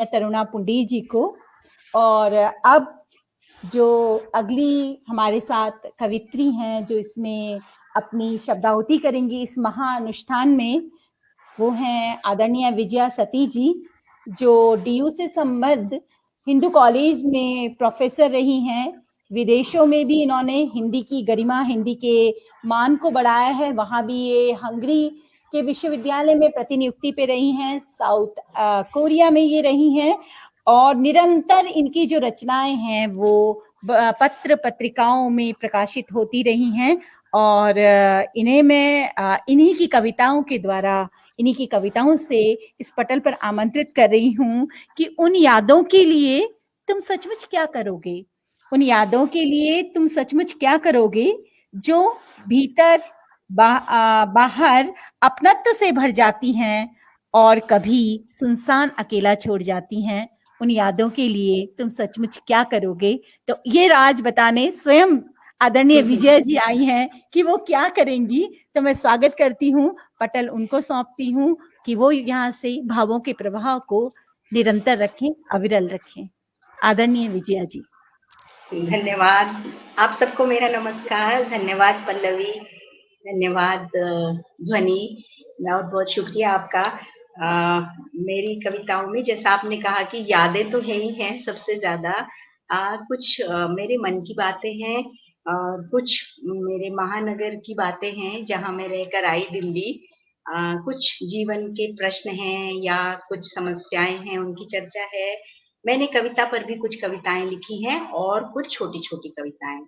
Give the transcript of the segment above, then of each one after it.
तरुणा पुंडी जी को। और अब जो अगली हमारे साथ कवित्री हैं जो इसमें अपनी शब्दाहुति करेंगी इस महाअनुष्ठान में, वो हैं आदरणीय विजया सती जी, जो डीयू से संबद्ध हिंदू कॉलेज में प्रोफेसर रही हैं। विदेशों में भी इन्होंने हिंदी की गरिमा, हिंदी के मान को बढ़ाया है। वहाँ भी ये हंगरी के विश्वविद्यालय में प्रतिनियुक्ति पे रही हैं, साउथ कोरिया में ये रही हैं, और निरंतर इनकी जो रचनाएं हैं वो पत्र पत्रिकाओं में प्रकाशित होती रही हैं। और इन्हें मैं इन्हीं की कविताओं के द्वारा, इन्हीं की कविताओं से इस पटल पर आमंत्रित कर रही हूं कि उन यादों के लिए तुम सचमुच क्या करोगे, उन यादों के लिए तुम सचमुच क्या करोगे जो भीतर बाहर अपनत्व से भर जाती हैं और कभी सुनसान अकेला छोड़ जाती हैं। उन यादों के लिए तुम सचमुच क्या करोगे। तो ये राज बताने स्वयं आदरणीय विजय जी आई हैं कि वो क्या करेंगी। तो मैं स्वागत करती हूँ, पटल उनको सौंपती हूँ कि वो यहाँ से भावों के प्रवाह को निरंतर रखें, अविरल रखें। आदरणीय विजया जी। धन्यवाद। आप सबको मेरा नमस्कार। धन्यवाद पल्लवी, धन्यवाद ध्वनि, बहुत बहुत शुक्रिया आपका। मेरी कविताओं में जैसा आपने कहा कि यादें तो है ही हैं सबसे ज्यादा। कुछ मेरे मन की बातें हैं, कुछ मेरे महानगर की बातें हैं जहां मैं रहकर आई दिल्ली। कुछ जीवन के प्रश्न हैं या कुछ समस्याएं हैं, उनकी चर्चा है। मैंने कविता पर भी कुछ कविताएं लिखी हैं और कुछ छोटी छोटी कविताएं।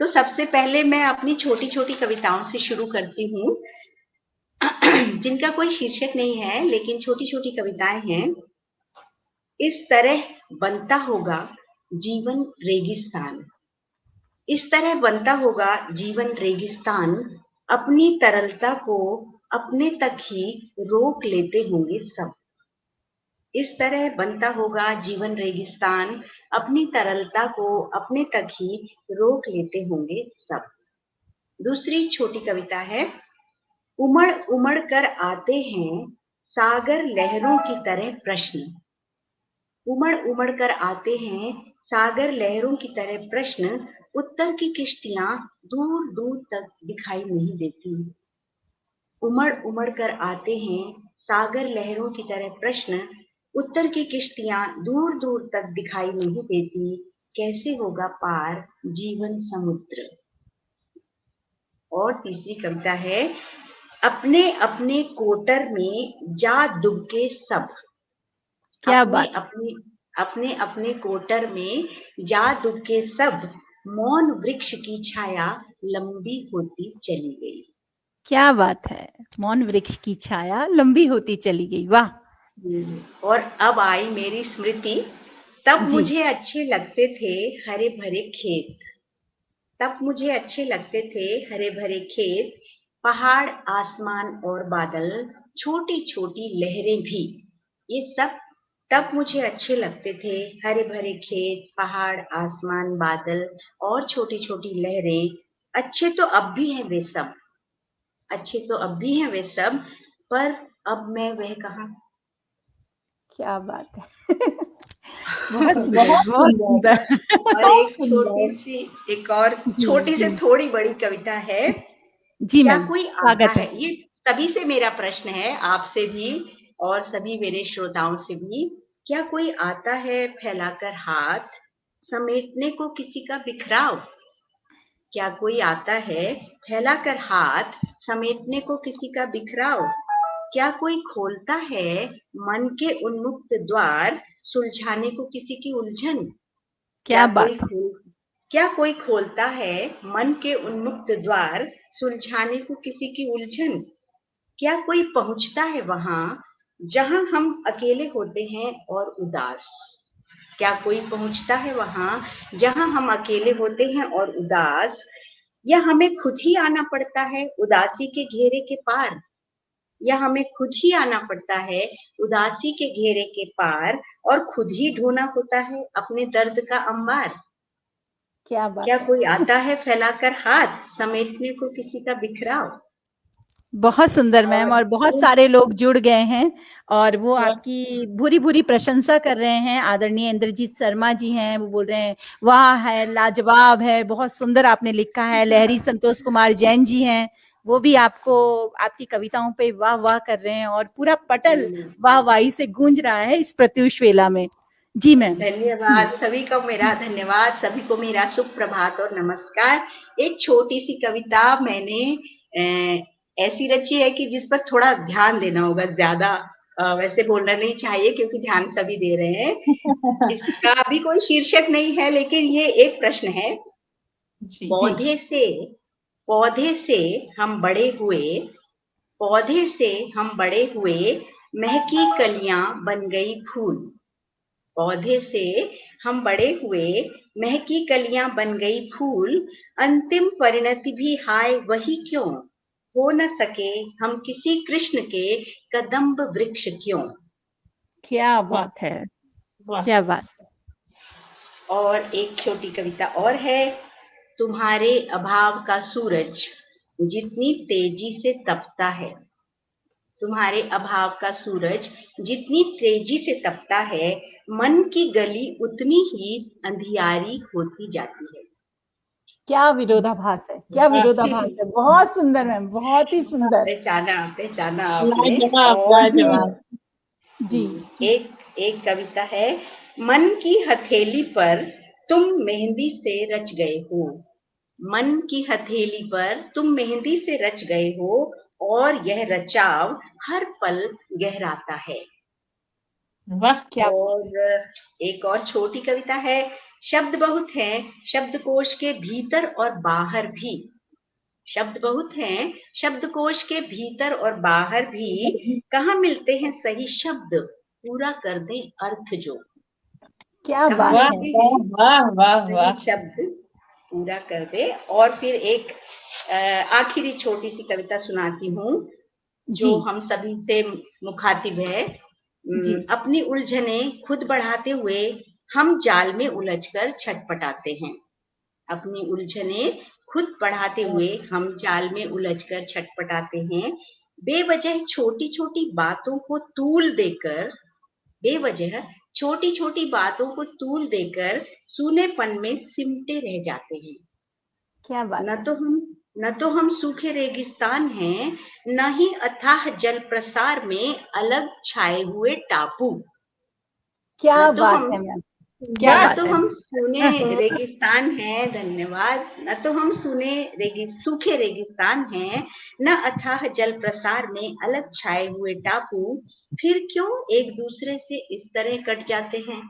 तो सबसे पहले मैं अपनी छोटी छोटी कविताओं से शुरू करती हूँ जिनका कोई शीर्षक नहीं है, लेकिन छोटी छोटी कविताएं हैं। इस तरह बनता होगा जीवन रेगिस्तान, इस तरह बनता होगा जीवन रेगिस्तान, अपनी तरलता को अपने तक ही रोक लेते होंगे सब। इस तरह बनता होगा जीवन रेगिस्तान, अपनी तरलता को अपने तक ही रोक लेते होंगे सब। दूसरी छोटी कविता है। उमड़ उमड़ कर आते हैं सागर लहरों की तरह प्रश्न, उमड़ उमड़ कर आते हैं सागर लहरों की तरह प्रश्न, उत्तर की किश्तियां दूर दूर तक दिखाई नहीं देती। उमड़ उमड़ कर आते हैं सागर लहरों की तरह प्रश्न, उत्तर की किश्तियां दूर दूर तक दिखाई नहीं देती, कैसे होगा पार जीवन समुद्र। और तीसरी कविता है। अपने अपने कोटर में जा दुबके सब, क्या अपने बात। अपने अपने अपने कोटर में जा दुबके सब, मौन वृक्ष की छाया लंबी होती चली गई। क्या बात है, मौन वृक्ष की छाया लंबी होती चली गई। वाह। और अब आई मेरी स्मृति। तब जी। मुझे अच्छे लगते थे हरे भरे खेत, तब मुझे अच्छे लगते थे हरे भरे खेत, पहाड़ आसमान और बादल, छोटी छोटी लहरें भी, ये सब तब मुझे अच्छे लगते थे। हरे भरे खेत, पहाड़ आसमान बादल और छोटी छोटी लहरें, अच्छे तो अब भी हैं वे सब, अच्छे तो अब भी हैं वे सब, पर अब मैं वह कहाँ। क्या बात है। बहुत सुंदर, बहुत सुंदर। और एक छोटी सी, एक और जी छोटी जी से थोड़ी बड़ी कविता है। जी क्या मैम, कोई आता स्वागत है, है। ये सभी से मेरा प्रश्न है, आपसे भी और सभी मेरे श्रोताओं से भी। क्या कोई आता है फैलाकर हाथ, समेटने को किसी का बिखराव। क्या कोई आता है फैलाकर हाथ, समेटने को किसी का बिखराव। क्या कोई खोलता है मन के उन्मुक्त द्वार, सुलझाने को किसी की उलझन। क्या बात है। क्या कोई खोलता है मन के उन्मुक्त द्वार, सुलझाने को किसी की उलझन। क्या कोई पहुंचता है वहां जहां हम अकेले होते हैं और उदास। क्या कोई पहुंचता है वहां जहां हम अकेले होते हैं और उदास, या हमें खुद ही आना पड़ता है उदासी के घेरे के पार। या हमें खुद ही आना पड़ता है उदासी के घेरे के पार, और खुद ही ढोना होता है अपने दर्द का अंबार। क्या बात क्या है। कोई आता है फैलाकर हाथ, समेटने को किसी का बिखराव। बहुत सुंदर मैम, और बहुत सारे लोग जुड़ गए हैं और वो आपकी भूरी भूरी प्रशंसा कर रहे हैं। आदरणीय इंद्रजीत शर्मा जी हैं, वो बोल रहे हैं वाह है, लाजवाब है, बहुत सुंदर आपने लिखा है। लहरी संतोष कुमार जैन जी हैं, वो भी आपको आपकी कविताओं पे वाह वाह कर रहे हैं, और पूरा पटल वाह वाही से गूंज रहा है इस प्रत्युष वेला में। जी मैम। धन्यवाद सभी को, मेरा धन्यवाद सभी को, मेरा सुप्रभात और नमस्कार। एक छोटी सी कविता मैंने ऐसी रची है कि जिस पर थोड़ा ध्यान देना होगा, ज्यादा वैसे बोलना नहीं चाहिए क्योंकि ध्यान सभी दे रहे हैं। इसका अभी कोई शीर्षक नहीं है, लेकिन ये एक प्रश्न है। पौधे से हम बड़े हुए, पौधे से हम बड़े हुए, महकी कलियां बन गई फूल। पौधे से हम बड़े हुए, महकी कलियां बन गई फूल। अंतिम परिणति भी हाय वही क्यों, हो न सके हम किसी कृष्ण के कदम्ब वृक्ष क्यों। क्या बात है, क्या बात। और एक छोटी कविता और है। तुम्हारे अभाव का सूरज जितनी तेजी से तपता है, तुम्हारे अभाव का सूरज जितनी तेजी से तपता है, मन की गली उतनी ही अंधियारी होती जाती है। क्या विरोधाभास है, क्या विरोधाभास है। बहुत सुंदर मैम, बहुत ही सुंदर। पहचाना आपने। लाजवाब। जी, जी। एक कविता है। मन की हथेली पर तुम मेहंदी से रच गए हो, मन की हथेली पर तुम मेहंदी से रच गए हो, और यह रचाव हर पल गहराता है। वाह, क्या। और एक और छोटी कविता है। शब्द बहुत हैं शब्दकोश के भीतर और बाहर भी, शब्द बहुत हैं शब्दकोश के भीतर और बाहर भी, कहाँ मिलते हैं सही शब्द पूरा कर दे अर्थ जो। क्या बात है, वाह वाह वाह, शब्द पूरा कर दे। और फिर एक आखिरी छोटी सी कविता सुनाती हूँ जो हम सभी से मुखातिब है। अपनी उलझने खुद बढ़ाते हुए हम जाल में उलझकर छटपटाते हैं, अपनी उलझने खुद बढ़ाते हुए हम जाल में उलझकर छटपटाते हैं। बेवजह छोटी छोटी बातों को तूल देकर, बेवजह छोटी छोटी बातों को तूल देकर सूनेपन में सिमटे रह जाते हैं। क्या बात न तो हम सूखे रेगिस्तान हैं, न ही अथाह जल प्रसार में अलग छाए हुए टापू। क्या बात है मैम, क्या बात है। हम सूने रेगिस्तान हैं, धन्यवाद। न तो हम सूखे रेगिस्तान हैं, न अथाह जल प्रसार में अलग छाए हुए टापू, फिर क्यों एक दूसरे से इस तरह कट जाते हैं।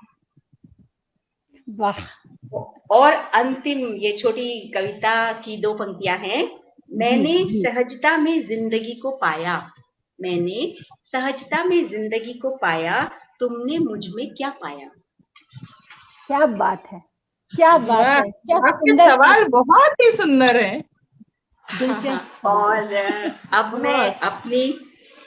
वाह। और अंतिम ये छोटी कविता की 2 पंक्तियां हैं। मैंने सहजता में जिंदगी को पाया, मैंने सहजता में जिंदगी को पाया, तुमने मुझ में क्या पाया। क्या बात है, क्या बात है, क्या आपके सवाल बहुत ही सुंदर है, दिलचस्प। और अब मैं अपनी,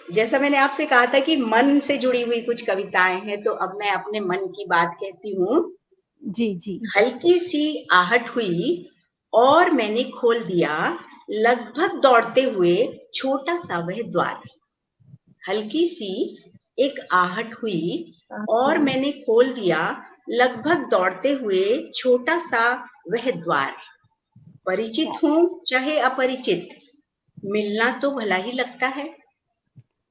जैसा मैंने आपसे कहा था कि मन से जुड़ी हुई कुछ कविताएं हैं, तो अब मैं अपने मन की बात कहती हूँ। जी, जी। हल्की सी आहट हुई और मैंने खोल दिया लगभग दौड़ते हुए छोटा सा वह द्वार। हल्की सी एक आहट हुई और मैंने खोल दिया लगभग दौड़ते हुए छोटा सा वह द्वार। परिचित हूँ चाहे अपरिचित, मिलना तो भला ही लगता है,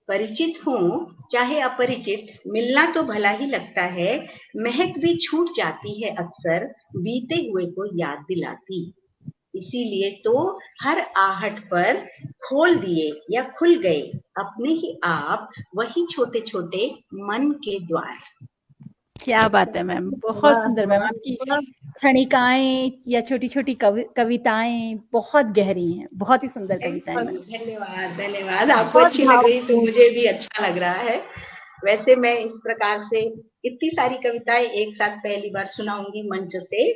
परिचित हूँ चाहे अपरिचित, मिलना तो भला ही लगता है। महक भी छूट जाती है अक्सर, बीते हुए को याद दिलाती। इसीलिए तो हर आहट पर खोल दिए या खुल गए अपने ही आप वही छोटे छोटे मन के द्वार। क्या बात है मैम, बहुत सुंदर मैम। आपकी क्षणिकाएं या छोटी छोटी कविताएं बहुत गहरी हैं, बहुत ही सुंदर कविताएं। धन्यवाद धन्यवाद, आपको अच्छी लग रही तो मुझे भी अच्छा लग रहा है। वैसे मैं इस प्रकार से इतनी सारी कविताएं एक साथ पहली बार सुनाऊंगी मंच से।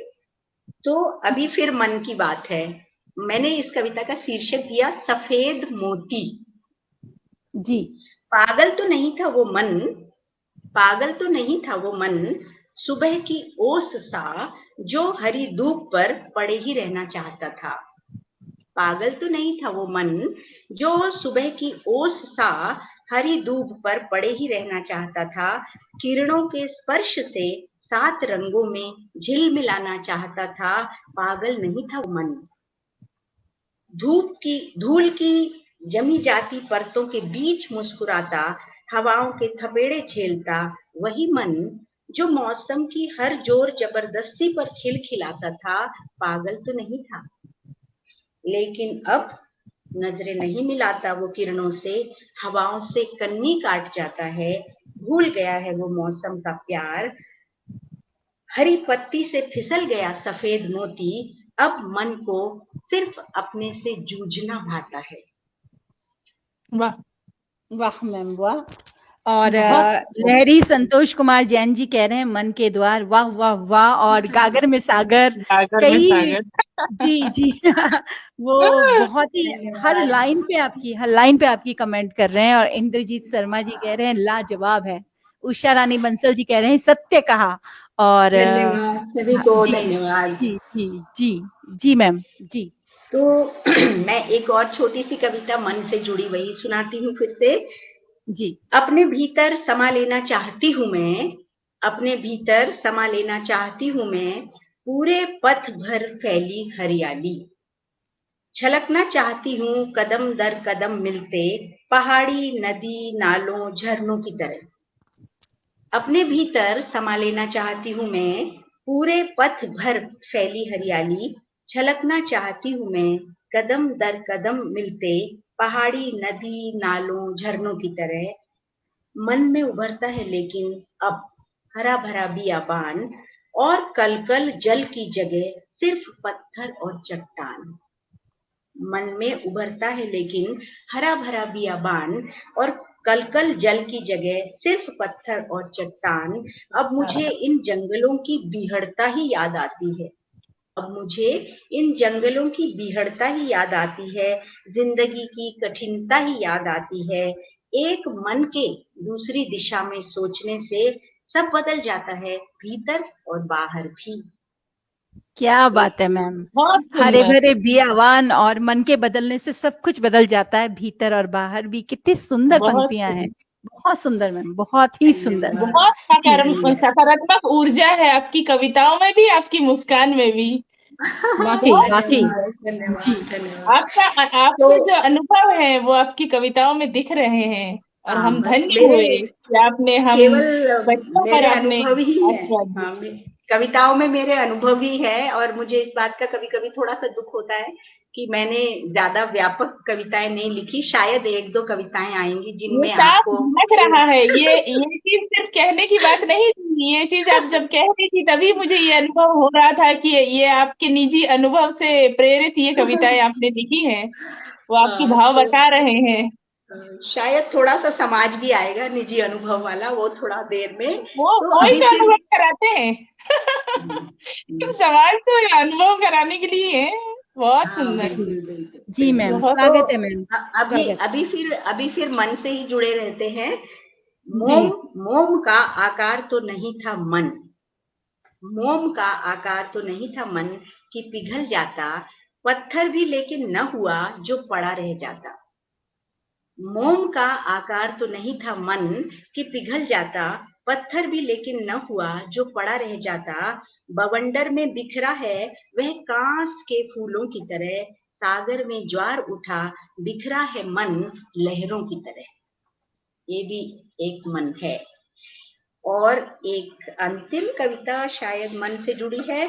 तो अभी फिर मन की बात है। मैंने इस कविता का शीर्षक दिया सफेद मोती। जी। पागल तो नहीं था वो मन, पागल तो नहीं था वो मन, सुबह की ओस सा जो हरी धूप पर पड़े ही रहना चाहता था। पागल तो नहीं था वो मन, जो सुबह की ओस सा हरी दूब पर पड़े ही रहना चाहता था। किरणों के स्पर्श से 7 रंगों में झिलमिलाना चाहता था। पागल नहीं था वो मन। धूल की जमी जाती परतों के बीच मुस्कुराता, हवाओं के थपेड़े झेलता वही मन, जो मौसम की हर जोर जबरदस्ती पर खिलखिलाता था। पागल तो नहीं था। लेकिन अब नजरें नहीं मिलाता वो किरणों से, हवाओं से कन्नी काट जाता है। भूल गया है वो मौसम का प्यार, हरी पत्ती से फिसल गया सफेद मोती। अब मन को सिर्फ अपने से जूझना भाता है। वाह, वाह मैम वाह। और बहुत लहरी संतोष कुमार जैन जी कह रहे हैं मन के द्वार, वाह वाह वाह। और गागर में सागर, सागर में कई, सागर। जी जी वो बहुत ही हर लाइन पे आपकी कमेंट कर रहे हैं। और इंद्रजीत शर्मा जी कह रहे हैं लाजवाब है। उषा रानी बंसल जी कह रहे हैं सत्य कहा। और धन्यवाद सभी को, जी धन्यवाद। जी जी जी जी मैम जी। तो मैं एक और छोटी सी कविता मन से जुड़ी वही सुनाती हूँ फिर से। जी। अपने भीतर समा लेना चाहती हूँ मैं, अपने भीतर समा लेना चाहती हूँ मैं, पूरे पथ भर फैली हरियाली। छलकना चाहती हूँ कदम दर कदम मिलते, पहाड़ी नदी नालों झरनों की तरह। अपने भीतर समा लेना चाहती हूँ मैं, पूरे पथ भर फैली हरियाली। छलकना चाहती हूँ मैं कदम दर कदम मिलते, पहाड़ी नदी नालों झरनों की तरह। मन में उभरता है लेकिन अब हरा भरा बियाबान, और कलकल जल की जगह सिर्फ पत्थर और चट्टान। मन में उभरता है लेकिन हरा भरा बियाबान, और कलकल जल की जगह सिर्फ पत्थर और चट्टान। अब मुझे इन जंगलों की बीहड़ता ही याद आती है, अब मुझे इन जंगलों की बीहड़ता ही याद आती है, जिंदगी की कठिनता ही याद आती है। एक मन के दूसरी दिशा में सोचने से सब बदल जाता है, भीतर और बाहर भी। क्या बात है मैम। बहुत हरे सुंदर। भरे बियावान और मन के बदलने से सब कुछ बदल जाता है, भीतर और बाहर भी। कितनी सुंदर बहुत पंक्तियां हैं। बहुत सुंदर मैम, बहुत ही सुंदर। धन्यवाद। बहुत जी सकारात्मक ऊर्जा है आपकी कविताओं में भी, आपकी मुस्कान में भी। वाकई बहुत वाकई। धन्यवाद जी धन्यवाद धन्यवाद। आपका तो आपके जो अनुभव है वो आपकी कविताओं में दिख रहे हैं, और हाँ, हम बस धन्य मेरे हुए कि आपने हम केवल बच्चों पर मेरे आपने अनुभव ही है। आशीर्वाद दिया। हाँ, कविताओं में मेरे अनुभव ही है। और मुझे इस बात का कभी कभी थोड़ा सा दुख होता है कि मैंने ज्यादा व्यापक कविताएं नहीं लिखी। शायद 1-2 कविताएं आएंगी ये जिनमें साफ आपको लग रहा है, ये चीज सिर्फ कहने की बात नहीं थी, ये चीज आप जब कह रही थी तभी मुझे ये अनुभव हो रहा था कि ये आपके निजी अनुभव से प्रेरित ये कविताएं आपने लिखी हैं, वो आपकी भाव तो बता रहे हैं। शायद थोड़ा सा समाज भी आएगा निजी अनुभव वाला, वो थोड़ा देर में। तो वही अभी तो फिर अनुभव कराते हैं। समाज तो ये अनुभव कराने के लिए है। बहुत हाँ, सुंदर। बिल्कुल बिल्कुल जी बिल्कुल। मैम, बहुत। तो स्वागत है मैम, अभी स्वागत। अभी फिर मन से ही जुड़े रहते हैं। जी मोम मोम का आकार तो नहीं था मन, मोम का आकार तो नहीं था मन, कि पिघल जाता पत्थर भी लेकिन न हुआ जो पड़ा रह जाता। मोम का आकार तो नहीं था मन, कि पिघल जाता पत्थर भी लेकिन न हुआ जो पड़ा रह जाता। बवंडर में बिखरा है वह कांस के फूलों की तरह, सागर में ज्वार उठा बिखरा है मन लहरों की तरह। ये भी एक मन है। और एक अंतिम कविता शायद मन से जुड़ी है।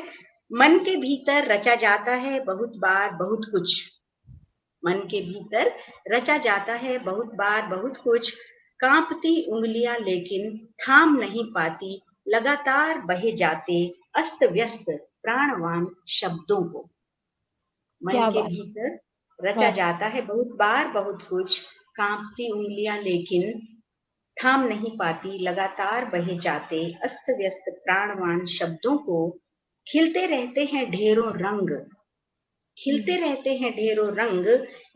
मन के भीतर रचा जाता है बहुत बार बहुत कुछ, मन के भीतर रचा जाता है बहुत बार बहुत कुछ, कांपती उंगलियां लेकिन थाम नहीं पाती, लगातार बहे जाते अस्त व्यस्त प्राणवान शब्दों को। मन क्या के बात। भीतर रचा वाह। जाता है बहुत बार बहुत कुछ, कांपती उंगलियां लेकिन थाम नहीं पाती, लगातार बहे जाते अस्त व्यस्त प्राणवान शब्दों को। खिलते रहते हैं ढेरों रंग, खिलते रहते हैं ढेरों रंग,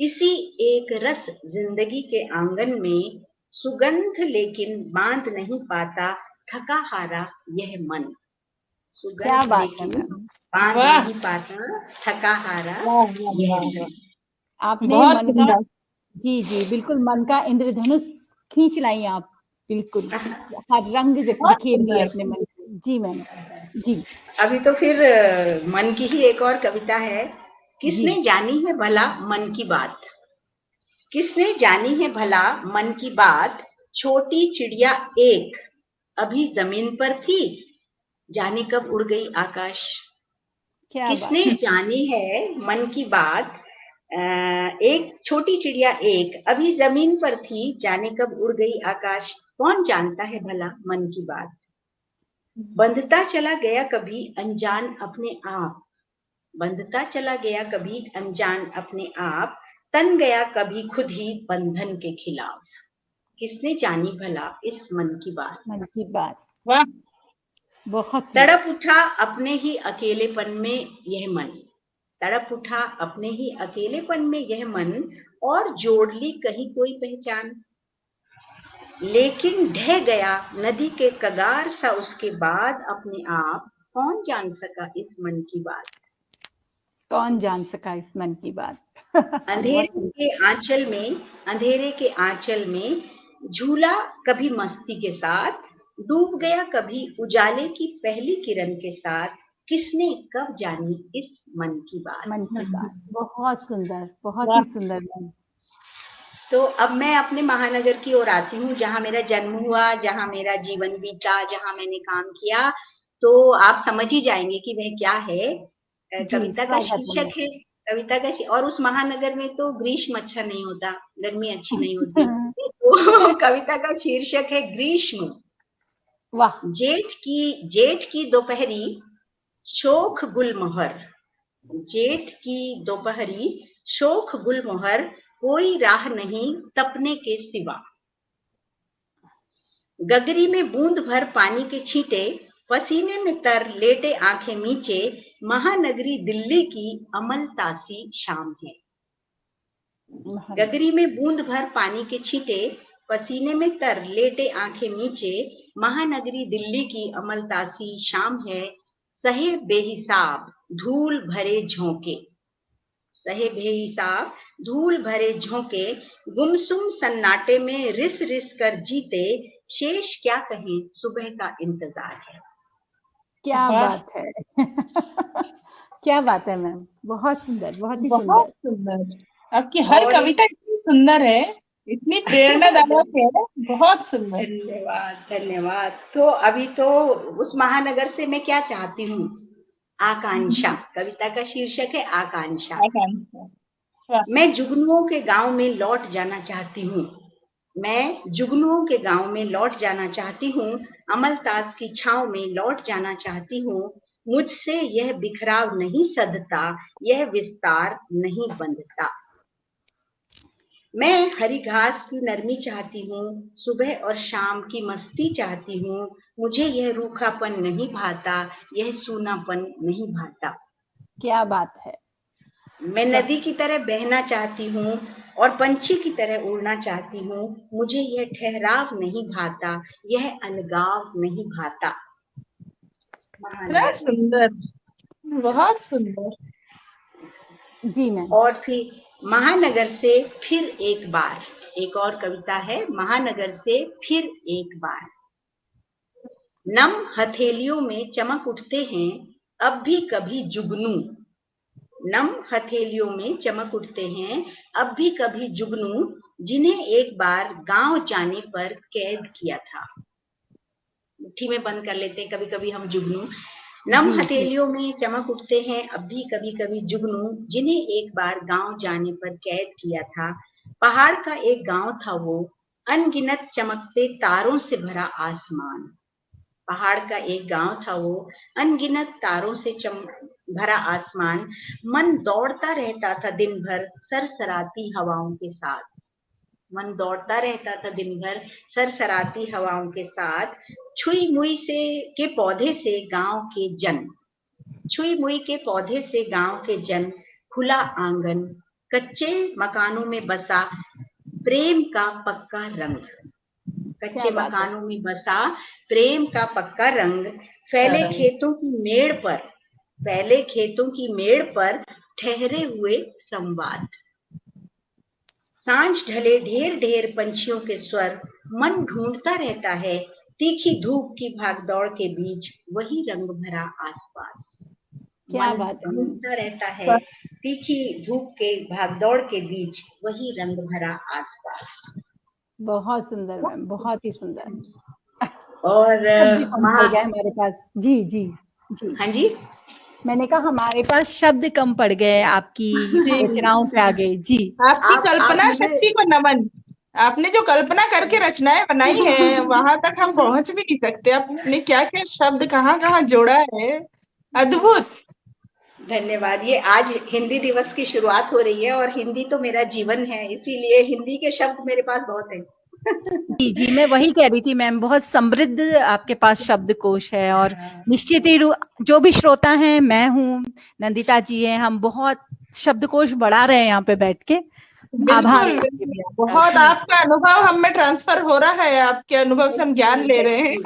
इसी एक रस जिंदगी के आंगन में, सुगंध लेकिन बांध नहीं पाता थका हारा यह मन। क्या सुगंध बात है लेकिन मैम। बांध वाह नहीं पाता थका हारा वाह वाह यह वाह वाह। मन। आपने बहुत मन का, सुंदर। जी जी बिल्कुल, मन का इंद्रधनुष खींच लाई आप, बिल्कुल हर रंग बहुत बिखेर दिए सुंदर। अपने मन के। जी मैम, जी अभी तो फिर मन की ही एक और कविता है। जी। किसने जानी है भला मन की बात, किसने जानी है भला मन की बात, छोटी चिड़िया एक अभी जमीन पर थी, जाने कब उड़ गई आकाश। क्या किसने बात है, जानी है मन की बात, एक छोटी चिड़िया एक अभी जमीन पर थी, जाने कब उड़ गई आकाश। कौन जानता है भला मन की बात, बंधता चला गया कभी अनजान अपने आप, बंधता चला गया कभी अनजान अपने आप, तन गया कभी खुद ही बंधन के खिलाफ। किसने जानी भला इस मन की बात, मन की बात, वाह। बहुत सुंदर। तड़प उठा अपने ही अकेलेपन में यह मन, तड़प उठा अपने ही अकेलेपन में यह मन, और जोड़ ली कहीं कोई पहचान, लेकिन ढह गया नदी के कगार सा उसके बाद अपने आप। कौन जान सका इस मन की बात, कौन जान सका इस मन की बात। अंधेरे बहुत सुंदर। के आंचल में, अंधेरे के आंचल में झूला कभी मस्ती के साथ, डूब गया कभी उजाले की पहली किरण के साथ। किसने कब जानी इस मन की बात। मन की बात, बहुत सुंदर, बहुत वाह। ही सुंदर मैम। तो अब मैं अपने महानगर की ओर आती हूँ, जहाँ मेरा जन्म हुआ, जहाँ मेरा जीवन बीता, जहाँ मैंने काम किया। तो आप समझ ही जाएंगे कि वह क्या है। जी, कविता का स्वागत है मैम। शीर्षक है, कविता का और उस महानगर में तो ग्रीष्म अच्छा नहीं होता, गर्मी अच्छी नहीं होती। तो कविता का शीर्षक है ग्रीष्म। वाह, जेठ की दोपहरी शोख गुलमोहर, जेठ की दोपहरी शोख गुलमोहर, कोई राह नहीं तपने के सिवा। गगरी में बूंद भर पानी के छींटे, पसीने में तर लेटे आंखें मीचे, महानगरी दिल्ली की अमल तासी शाम है। गगरी में बूंद भर पानी के छींटे, पसीने में तर लेटे आंखें मीचे, महानगरी दिल्ली की अमल तासी शाम है। सहे बेहिसाब धूल भरे झोंके, सहे बेहिसाब धूल भरे झोंके, गुमसुम सन्नाटे में रिस रिस कर जीते, शेष क्या कहें सुबह का इंतजार है। क्या वाह, बात है। क्या बात है मैम, बहुत सुंदर, बहुत ही बहुत सुंदर। सुंदर। आपकी हर और कविता इतनी सुंदर है, इतनी प्रेरणादायक है। बहुत सुंदर। धन्यवाद धन्यवाद। तो अभी तो उस महानगर से मैं क्या चाहती हूँ, आकांक्षा। कविता का शीर्षक है आकांक्षा। आकांक्षा। वाह। मैं जुगनुओं के गांव में लौट जाना चाहती हूँ, मैं जुगनुओं के गांव में लौट जाना चाहती हूँ, अमलतास की छांव में लौट जाना चाहती हूँ। मुझसे यह बिखराव नहीं सधता, यह विस्तार नहीं बंधता। मैं हरी घास की नरमी चाहती हूँ, सुबह और शाम की मस्ती चाहती हूँ। मुझे यह रूखापन नहीं भाता, यह सूनापन नहीं भाता। क्या बात है। मैं नदी की तरह बहना चाहती हूँ और पंछी की तरह उड़ना चाहती हूँ। मुझे यह ठहराव नहीं भाता, यह अलगाव नहीं भाता। इतना सुंदर, बहुत सुंदर। जी मैम। और फिर महानगर से फिर एक बार, एक और कविता है, महानगर से फिर एक बार। नम हथेलियों में चमक उठते हैं अब भी कभी जुगनू, नम हथेलियों में चमक उठते हैं अब भी कभी जुगनू, जिन्हें एक बार गांव जाने पर कैद किया था। मुट्ठी में बंद कर लेते हैं कभी कभी हम जुगनू। नम जी जी, हथेलियों में चमक उठते हैं अब भी कभी कभी जुगनू, जिन्हें एक बार गांव जाने पर कैद किया था। पहाड़ का एक गांव था वो, अनगिनत चमकते तारों से भरा आसमान। पहाड़ का एक गांव था वो, अनगिनत तारों से भरा आसमान। मन दौड़ता रहता था दिन भर सरसराती हवाओं के साथ, मन दौड़ता रहता था दिन भर सरसराती हवाओं के साथ। छुई मुई से के पौधे से गांव के जन, छुई मुई के पौधे से गांव के जन, खुला आंगन, कच्चे मकानों में बसा प्रेम का पक्का रंग, कच्चे क्या बात है। मकानों में बसा प्रेम का पक्का रंग। फैले खेतों की मेड़ पर, फैले खेतों की मेड़ पर ठहरे हुए संवाद, सांझ ढले ढेर ढेर पंछियों के स्वर, मन ढूंढता रहता है तीखी धूप की भागदौड़ के बीच वही रंग भरा आसपास। क्या मन बात है मैम। ढूंढता रहता है तीखी धूप के भागदौड़ के बीच वही रंग भरा आसपास। बहुत सुंदर मैम, बहुत ही सुंदर। और शब्द कम पड़ गए हमारे पास। जी जी जी। हाँ जी, मैंने कहा हमारे पास शब्द कम पड़ गए आपकी जी। रचनाओं के आगे। जी। आपकी आप कल्पना मुझे शक्ति को नमन। आपने जो कल्पना करके रचनाएं बनाई है वहां तक हम पहुंच भी नहीं सकते। आपने क्या क्या शब्द कहाँ कहाँ जोड़ा है, अद्भुत। धन्यवाद। ये आज हिंदी दिवस की शुरुआत हो रही है और हिंदी तो मेरा जीवन है, इसीलिए हिंदी के शब्द मेरे पास बहुत हैं। जी जी, मैं वही कह रही थी मैम, बहुत समृद्ध आपके पास शब्दकोश है। और निश्चित ही जो भी श्रोता हैं, मैं हूँ, नंदिता जी हैं, हम बहुत शब्दकोश बढ़ा रहे हैं यहाँ पे बैठ के। आभार है बिल्कुल इसके लिए आपका। बहुत जी आपका अनुभव हम में ट्रांसफर हो रहा है, आपके अनुभव से हम ज्ञान ले रहे हैं।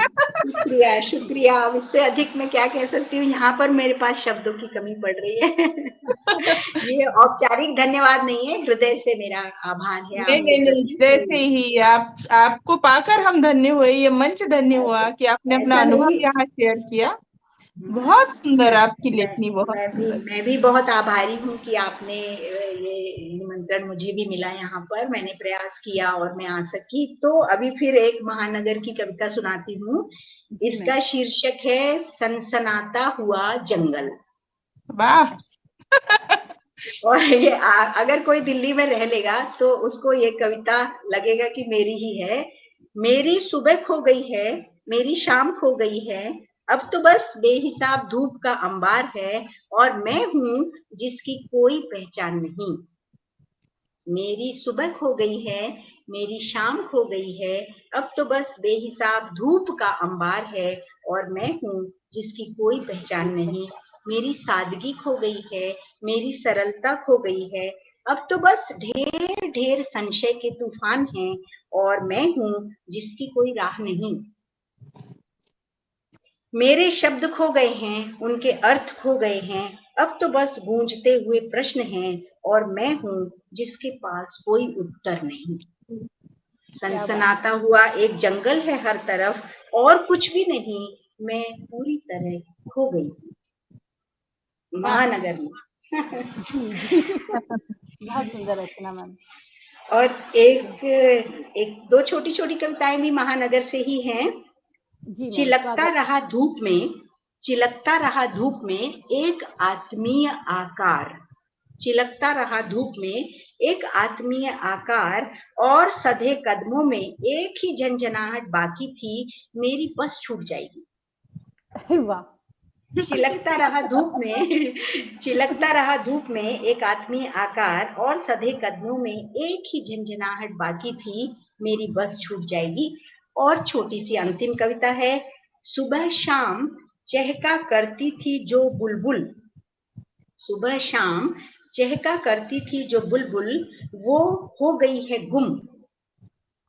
शुक्रिया शुक्रिया। अब इससे अधिक मैं क्या कह सकती हूँ, यहाँ पर मेरे पास शब्दों की कमी पड़ रही है। ये औपचारिक धन्यवाद नहीं है, हृदय से मेरा आभार है नहीं आपके नहीं नहीं, प्रति। जैसे ही आपको पाकर हम धन्य हुए, ये मंच धन्य हुआ कि आपने अपना ऐसा अनुभव नहीं, यहाँ शेयर किया। बहुत सुंदर आपकी लेखनी, बहुत सुंदर। मैं भी बहुत आभारी हूँ कि आपने ये निमंत्रण मुझे भी मिला यहाँ पर। मैंने प्रयास किया और मैं आ सकी। तो अभी फिर एक महानगर की कविता सुनाती हूँ। जी मैम। इसका शीर्षक है सनसनाता हुआ जंगल। वाह। और ये अगर कोई दिल्ली में रह लेगा तो उसको ये कविता लगेगा कि मेरी ही है। मेरी सुबह खो गई है, मेरी शाम खो गई है, अब तो बस बेहिसाब धूप का अंबार है और मैं हूँ जिसकी कोई पहचान नहीं। मेरी सुबह खो गई है, मेरी शाम खो गई है, अब तो बस बेहिसाब धूप का अंबार है और मैं हूँ जिसकी कोई पहचान नहीं। मेरी सादगी खो गई है, मेरी सरलता खो गई है, अब तो बस ढेर ढेर संशय के तूफान हैं और मैं हूँ जिसकी कोई राह नहीं। मेरे शब्द खो गए हैं, उनके अर्थ खो गए हैं, अब तो बस गूंजते हुए प्रश्न हैं और मैं हूँ जिसके पास कोई उत्तर नहीं। सनसनाता हुआ एक जंगल है हर तरफ और कुछ भी नहीं, मैं पूरी तरह खो गई महानगर में। जी जी। बहुत सुंदर रचना मैम। और एक दो छोटी छोटी कविताएं भी महानगर से ही हैं। जी मैम, चिलकता स्वागत। रहा धूप में, चिलकता रहा धूप में एक आत्मीय आकार। चिलकता रहा धूप में एक आत्मीय आकार और सधे कदमों में एक ही झंझनाहट बाकी थी, मेरी बस छूट जाएगी। वाह। चिलकता रहा धूप में, चिलकता रहा धूप में एक आत्मीय आकार और सधे कदमों में एक ही झंझनाहट बाकी थी, मेरी बस छूट जाएगी। और छोटी सी अंतिम कविता है। सुबह शाम चहका करती थी जो बुलबुल, सुबह शाम चहका करती थी जो बुलबुल, वो हो गई है गुम।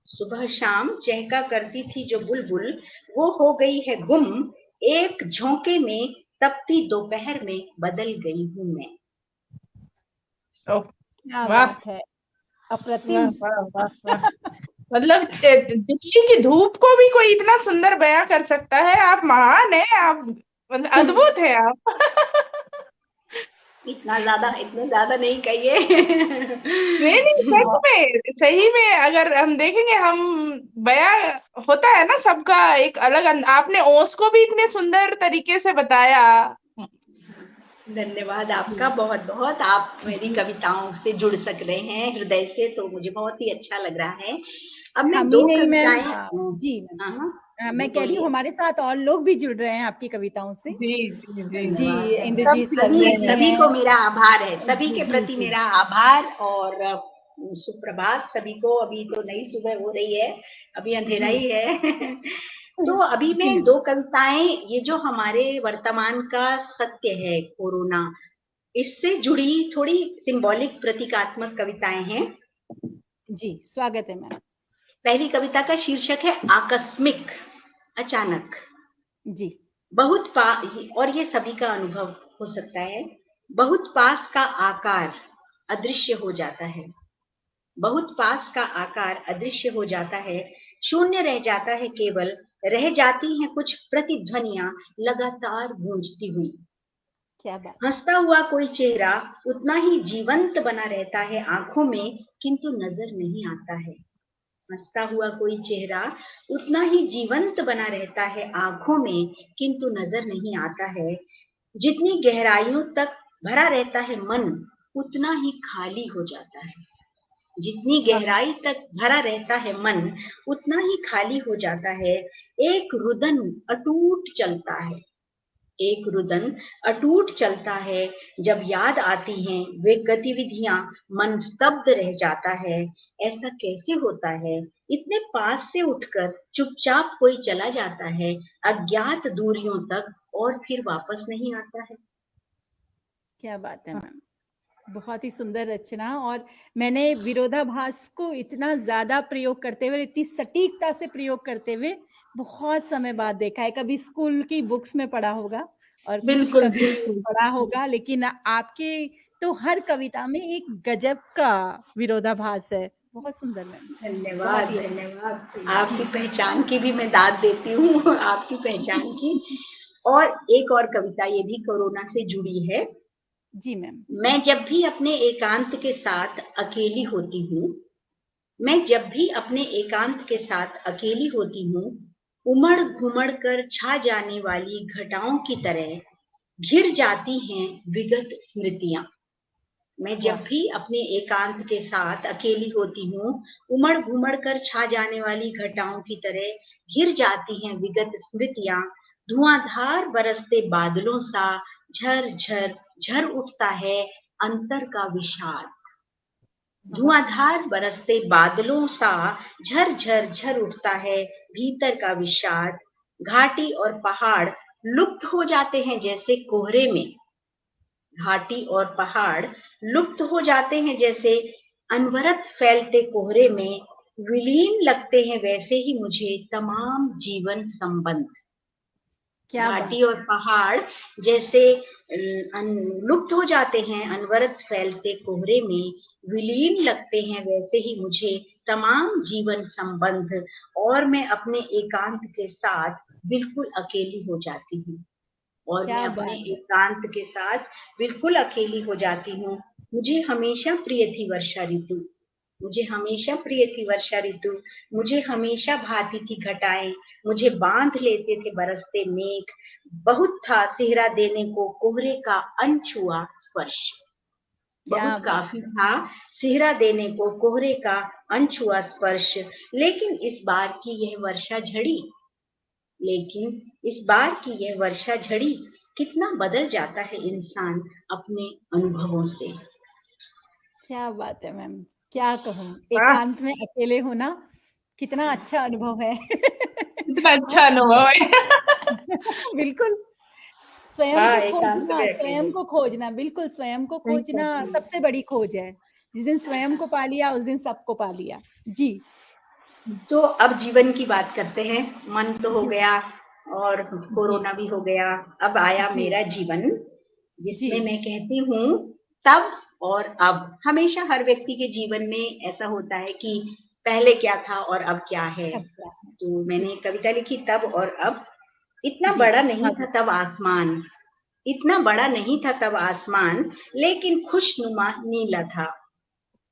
सुबह शाम चहका करती थी जो बुलबुल, वो हो गई है गुम। एक झोंके में तपती दोपहर में बदल गई हूँ मैं। क्या वाह बात है, वाह अप्रतिम। वाह वाह वाह। मतलब दिल्ली की धूप को भी कोई इतना सुंदर बयां कर सकता है। आप महान है, आप मतलब अद्भुत है आप। इतना ज्यादा नहीं कहिए। नहीं नहीं, सच में, सही में अगर हम देखेंगे, हम बयां होता है ना सबका एक अलग आपने ओस को भी इतने सुंदर तरीके से बताया। धन्यवाद आपका जी बहुत बहुत। आप मेरी जी। कविताओं से जुड़ सक रहे हैं हृदय से, तो मुझे बहुत ही अच्छा लग रहा है। अब मैं हम ही दो नहीं मैम, कविताएं जी मैम, जी मैं कह रही हूँ बोलिए। हमारे साथ और लोग भी जुड़ रहे हैं आपकी कविताओं से। जी जी जी जी, धन्यवाद धन्यवाद। सब इंद्रजीत जुड़ शर्मा रहे जी हैं। सभी को हैं। मेरा आभार है, सभी जी के जी प्रति जी। मेरा आभार और सुप्रभात सभी को। अभी तो नई सुबह हो रही है, अभी अंधेरा जी ही है। तो अभी जी मैं मैम। दो कविताएं, ये जो हमारे वर्तमान का सत्य है कोरोना, इससे जुड़ी थोड़ी सिंबॉलिक प्रतीकात्मक कविताएं हैं। जी स्वागत है मैम। पहली कविता का शीर्षक है आकस्मिक, अचानक। जी बहुत पास, और ये सभी का अनुभव हो सकता है, बहुत पास का आकार अदृश्य हो जाता है। बहुत पास का आकार अदृश्य हो जाता है, शून्य रह जाता है, केवल रह जाती हैं कुछ प्रतिध्वनियां लगातार गूंजती हुई। क्या बात। हंसता हुआ कोई चेहरा उतना ही जीवंत बना रहता है आंखों में, किंतु नजर नहीं आता है। हंसता हुआ कोई चेहरा उतना ही जीवंत बना रहता है आंखों में, किंतु नजर नहीं आता है। जितनी गहराइयों तक भरा रहता है मन, उतना ही खाली हो जाता है। जितनी गहराई तक भरा रहता है मन, उतना ही खाली हो जाता है। एक रुदन अटूट चलता है, एक रुदन अटूट चलता है। जब याद आती हैं वे गतिविधियां, मन स्तब्ध रह जाता है। ऐसा कैसे होता है? इतने पास से उठकर चुपचाप कोई चला जाता है, अज्ञात दूरियों तक, और फिर वापस नहीं आता है। क्या बात है मैम, बहुत ही सुंदर रचना। और मैंने विरोधाभास को इतना ज्यादा प्रयोग करते हुए, इतनी सटीकता से प्रयोग करते हुए बहुत समय बाद देखा है। कभी स्कूल की बुक्स में पढ़ा होगा और कुछ बिल्कुल कभी बिल्कुल। पढ़ा होगा, लेकिन आपके तो हर कविता में एक गजब का विरोधाभास है। बहुत सुंदर मैम, धन्यवाद, बहुत ही अच्छा। धन्यवाद। आपकी जी पहचान की भी मैं दाद देती हूँ, आपकी पहचान की। और एक और कविता, ये भी कोरोना से जुड़ी है। जी मैम। मैं जब भी अपने एकांत के साथ अकेली होती हूँ, मैं जब भी अपने एकांत के साथ अकेली होती हूँ, उमड़ घुमड़ कर छा जाने वाली घटाओं की तरह घिर जाती हैं विगत स्मृतियां। मैं जब वाह। भी अपने एकांत के साथ अकेली होती हूँ, उमड़ घुमड़ कर छा जाने वाली घटाओं की तरह घिर जाती हैं विगत स्मृतियां। धुआंधार बरसते बादलों सा झर झर झर उठता है अंतर का विषाद। वाह। धुआंधार बरसते बादलों सा झर झर झर उठता है भीतर का विषाद। घाटी और पहाड़ लुप्त हो जाते हैं जैसे कोहरे में, घाटी और पहाड़ लुप्त हो जाते हैं जैसे अनवरत फैलते कोहरे में। विलीन लगते हैं वैसे ही मुझे तमाम जीवन संबंध। क्या घाटी बात और है। पहाड़ जैसे लुप्त हो जाते हैं अनवरत फैलते कोहरे में, विलीन लगते हैं वैसे ही मुझे तमाम जीवन संबंध। और मैं अपने एकांत के साथ बिल्कुल अकेली हो जाती हूँ, और मैं क्या अपने बात है। एकांत के साथ बिल्कुल अकेली हो जाती हूँ। मुझे हमेशा प्रिय थी वर्षा ऋतु, मुझे हमेशा प्रिय थी वर्षा ऋतु। मुझे हमेशा भाती थी घटाएं, मुझे बांध लेते थे बरसते मेघ। बहुत था सेहरा देने को कोहरे का अनछुआ स्पर्श, क्या बहुत बात काफी है। था सेहरा देने को कोहरे का अनछुआ स्पर्श। लेकिन इस बार की यह वर्षा झड़ी, लेकिन इस बार की यह वर्षा झड़ी, कितना बदल जाता है इंसान अपने अनुभवों से। क्या बात है मैम, क्या कहूँ, वाह, एकांत में अकेले होना कितना अच्छा अनुभव है। कितना अच्छा बहुत अनुभव सुंदर। है। बिल्कुल। स्वयं हाँ, को एकांत खोजना, में स्वयं अकेले। को खोजना, बिल्कुल स्वयं को खोजना Exactly. सबसे बड़ी खोज है। जिस दिन स्वयं को पा लिया उस दिन सबको पा लिया। जी तो अब जीवन की बात करते हैं। मन तो हो जी गया और जी कोरोना भी हो गया, अब आया जी मेरा जीवन, जी। जिसमें मैं कहती हूँ तब और अब। हमेशा हर व्यक्ति के जीवन में ऐसा होता है कि पहले क्या था और अब क्या है। अब क्या है। तो जी मैंने एक कविता लिखी, तब और अब। इतना जी, बड़ा नहीं था स्वागत। तब आसमान, इतना बड़ा नहीं था तब आसमान, लेकिन खुशनुमा नीला था।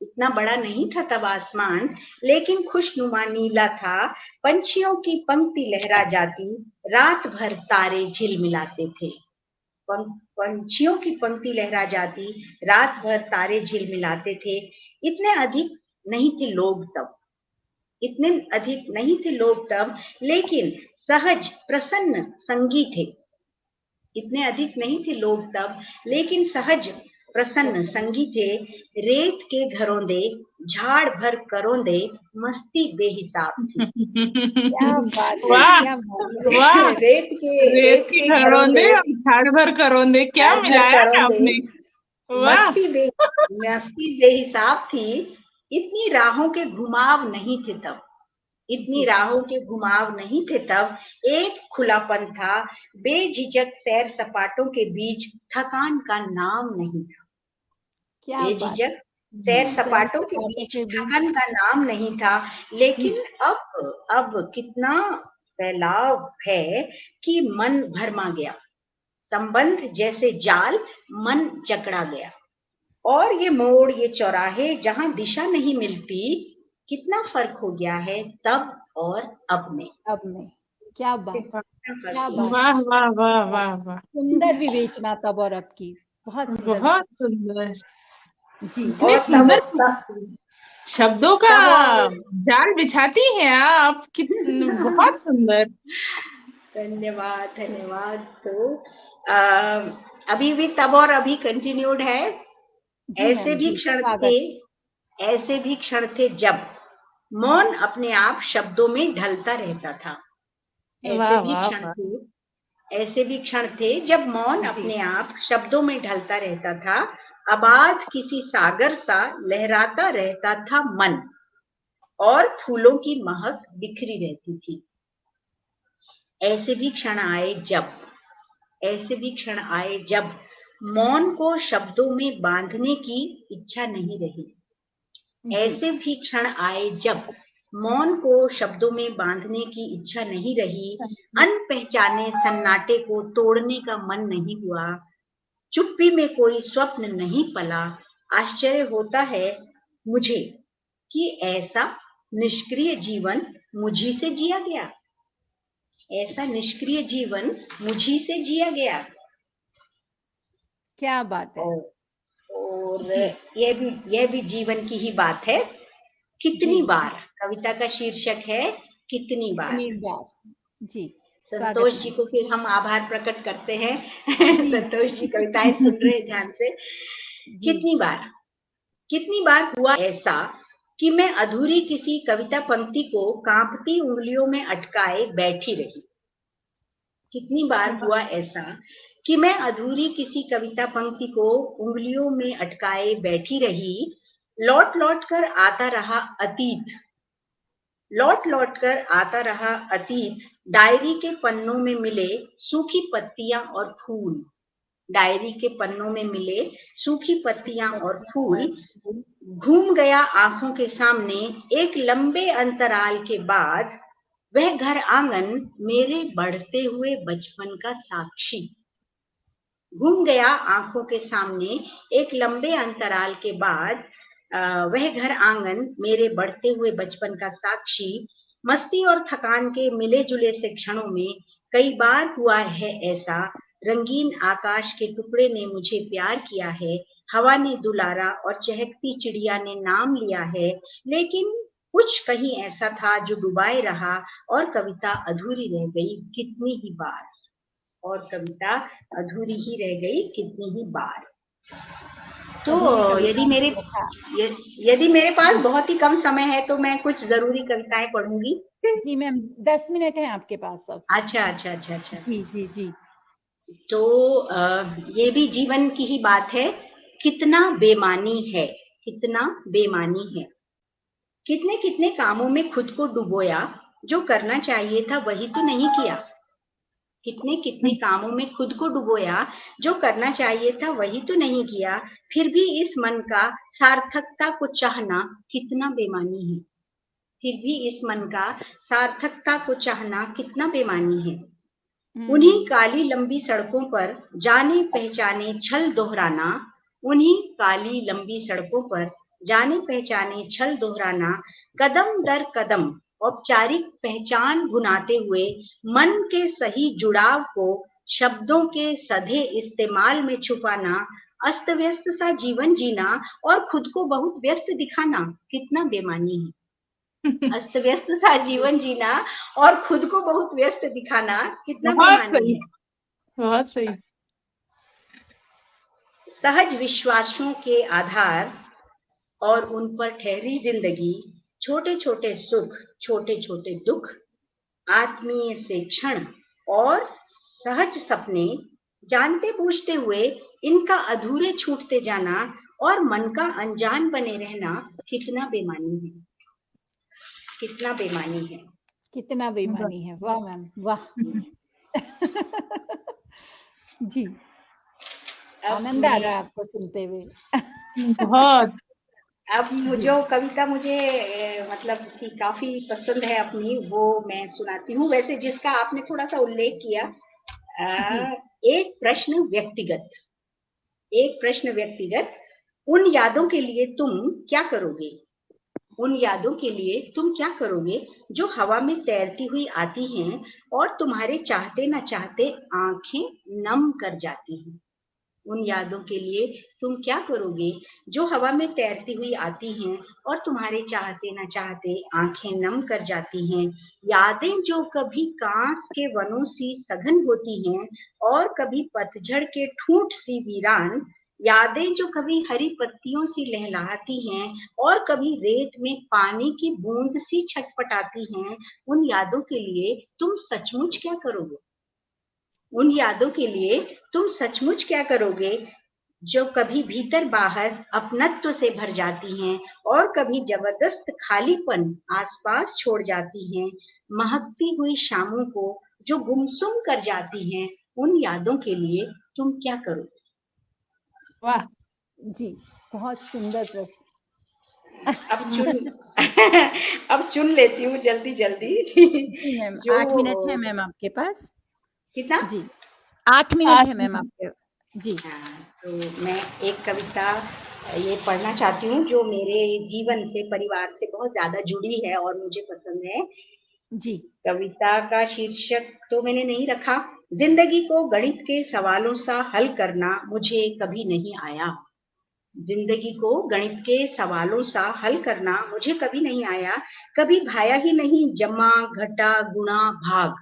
इतना बड़ा नहीं था तब आसमान, लेकिन खुशनुमा नीला था। पंछियों की पंक्ति लहरा जाती, रात भर तारे झिलमिलाते थे। पंछियों की पंक्ति लहरा जाती, रात भर तारे झिलमिलाते थे। इतने अधिक नहीं थे लोग तब, इतने अधिक नहीं थे लोग तब, लेकिन सहज प्रसन्न संगी थे। इतने अधिक नहीं थे लोग तब, लेकिन सहज प्रसन्न प्रसन्न। संगी थे। रेत के घरों दे, झाड़ भर करों दे, मस्ती बेहिसाब थी। क्या बात है, वाह, क्या बात है। वाह। रेत रेत की के घरों घरौंदे, दे, झाड़ भर करौंदे, क्या झाड़ भर मिलाया है करों दे, आपने। वाह। मस्ती बेहिसाब थी। इतनी राहों के घुमाव नहीं थे तब, इतनी जी राहों के घुमाव नहीं थे तब। एक खुलापन था, बेझिझक सैर सपाटों के बीच थकान का नाम नहीं था। क्या बात बेझिझक सैर सैर सपाटों के सपाटों बीच के बीच थकन का नाम नहीं था, लेकिन अब कितना फैलाव है कि मन भरमा गया, संबंध जैसे जाल, मन जकड़ा गया। और ये मोड़, ये चौराहे जहां दिशा नहीं मिलती, कितना फर्क हो गया है तब और अब में। अब में। क्या बात, कितना फर्क क्या हो बात, वाह वाह वाह वाह वाह, सुंदर विवेचना तब और अब की, बहुत सुंदर। बहुत सुंदर, जी इतने और जी। सुंदर तब शब्दों का तब और जाल बिछाती हैं आप, बहुत सुंदर। धन्यवाद धन्यवाद। तो अभी भी तब और अभी कंटिन्यूड है। जी ऐसे मैम भी जी, क्षण थे, स्वागत। ऐसे भी क्षण थे जब मौन अपने आप शब्दों में ढलता रहता था। वाह ऐसे भी वाह क्षण वाह, थे, ऐसे भी क्षण थे जब मौन जी अपने आप शब्दों में ढलता रहता था। आबाद किसी सागर सा लहराता रहता था मन, और फूलों की महक बिखरी रहती थी। ऐसे भी क्षण आए जब, ऐसे भी क्षण आए जब मौन को शब्दों में बांधने की इच्छा नहीं रही। जी ऐसे भी क्षण आए जब मौन को शब्दों में बांधने की इच्छा नहीं रही। अनपहचाने सन्नाटे को तोड़ने का मन नहीं हुआ। चुप्पी में कोई स्वप्न नहीं पला। आश्चर्य होता है मुझे कि ऐसा निष्क्रिय जीवन मुझी से जिया गया, ऐसा निष्क्रिय जीवन मुझी से जिया गया। क्या बात है। और जी यह भी जीवन की ही बात है। जी, कितनी बार, कविता का शीर्षक है कितनी बार। कितनी बार। जी, स्वागत संतोष जी मैम। को फिर हम आभार प्रकट करते हैं। जी संतोष जी कविताएं सुन रहे हैं ध्यान से। जी कितनी बार हुआ ऐसा कि मैं अधूरी किसी कविता पंक्ति को कांपती उंगलियों में अटकाए बैठी रही। कितनी बार हुआ ऐसा कि मैं अधूरी किसी कविता पंक्ति को उंगलियों में अटकाए बैठी रही। लौट लौट कर आता रहा अतीत, लौट लौट कर आता रहा अतीत। डायरी के पन्नों में मिले सूखी पत्तियां और फूल, डायरी के पन्नों में मिले सूखी पत्तियां और फूल। घूम गया आंखों के सामने एक लंबे अंतराल के बाद, वह घर आंगन मेरे बढ़ते हुए बचपन का साक्षी। घूम गया आंखों के सामने एक लंबे अंतराल के बाद, वह घर आंगन मेरे बढ़ते हुए बचपन का साक्षी। मस्ती और थकान के मिले जुले से क्षणों में कई बार हुआ है ऐसा। रंगीन आकाश के टुकड़े ने मुझे प्यार किया है, हवा ने दुलारा और चहकती चिड़िया ने नाम लिया है। लेकिन कुछ कहीं ऐसा था जो डुबाए रहा, और कविता अधूरी रह गई कितनी ही बार, और कविता अधूरी ही रह गई कितनी ही बार। तो अधूरी यदि कविता मेरे था। यदि मेरे पास बहुत ही कम समय है तो मैं कुछ जरूरी कविताएं पढ़ूंगी। जी मैम, 10 मिनट है आपके पास अब। अच्छा अच्छा अच्छा अच्छा। जी जी जी। तो ये भी जीवन की ही बात है। कितना बेमानी है, कितना बेमानी है। कितने कितने कामों में खुद को डुबोया, जो करना चाहिए था वही तो नहीं किया। कितने कितने कामों में खुद को डुबोया, जो करना चाहिए था वही तो नहीं किया। फिर भी इस मन का सार्थकता को चाहना कितना बेमानी है। फिर भी इस मन का सार्थकता को चाहना कितना बेमानी है। उन्हीं काली लंबी सड़कों पर जाने पहचाने छल दोहराना, उन्हीं काली लंबी सड़कों पर जाने पहचाने छल दोहराना। कदम दर कदम औपचारिक पहचान भुनाते हुए मन के सही जुड़ाव को शब्दों के सधे इस्तेमाल में छुपाना। अस्त व्यस्त सा जीवन जीना और खुद को बहुत व्यस्त दिखाना कितना बेमानी है। अस्त व्यस्त सा जीवन जीना और खुद को बहुत व्यस्त दिखाना कितना बहुत बेमानी सही, है। बहुत सही। सहज विश्वासों के आधार और उन पर ठहरी जिंदगी, छोटे छोटे सुख, छोटे छोटे दुख, आत्मीय से क्षण और सहज सपने, जानते बूझते हुए इनका अधूरे छूटते जाना और मन का अनजान बने रहना कितना बेमानी है, कितना बेमानी है। कितना बेईमानी है। वाह मैम, वाह। जी, अब आनंद आ मैं रहा है आपको सुनते हुए। बहुत अब जी जो कविता मुझे मतलब कि काफी पसंद है अपनी, वो मैं सुनाती हूँ। वैसे जिसका आपने थोड़ा सा उल्लेख किया, जी एक प्रश्न व्यक्तिगत, एक प्रश्न व्यक्तिगत। उन यादों के लिए तुम क्या करोगे? उन यादों के लिए तुम क्या करोगे जो हवा में तैरती हुई आती हैं और तुम्हारे चाहते न चाहते आंखें नम कर जाती हैं। उन यादों के लिए तुम क्या करोगे जो हवा में तैरती हुई आती हैं और तुम्हारे चाहते न चाहते आंखें नम कर जाती हैं। यादें जो कभी कांस के वनों सी सघन होती हैं और कभी पतझड़ के ठूंठ सी वीरान। यादें जो कभी हरी पत्तियों सी लहलहाती हैं और कभी रेत में पानी की बूंद सी छटपटाती हैं। उन यादों के लिए तुम सचमुच क्या करोगे? उन यादों के लिए तुम सचमुच क्या करोगे जो कभी भीतर बाहर अपनत्व से भर जाती हैं और कभी जबरदस्त खालीपन आसपास छोड़ जाती हैं। महकती हुई शामों को जो गुमसुम कर जाती हैं। उन यादों के लिए तुम क्या करोगे? वाह। जी, बहुत सुंदर प्रश्न। अब अब चुन लेती हूँ जल्दी जल्दी। जी मैम, जो 8 मिनट है मैम आपके पास। कितना? जी, 8 मिनट आज है मैम आपके। जी हाँ, तो मैं एक कविता ये पढ़ना चाहती हूँ जो मेरे जीवन से, परिवार से बहुत ज्यादा जुड़ी है और मुझे पसंद है। जी कविता का शीर्षक तो मैंने नहीं रखा। जिंदगी को गणित के सवालों सा हल करना मुझे कभी नहीं आया। जिंदगी को गणित के सवालों सा हल करना मुझे कभी नहीं आया। कभी भाया ही नहीं जमा घटा गुणा भाग।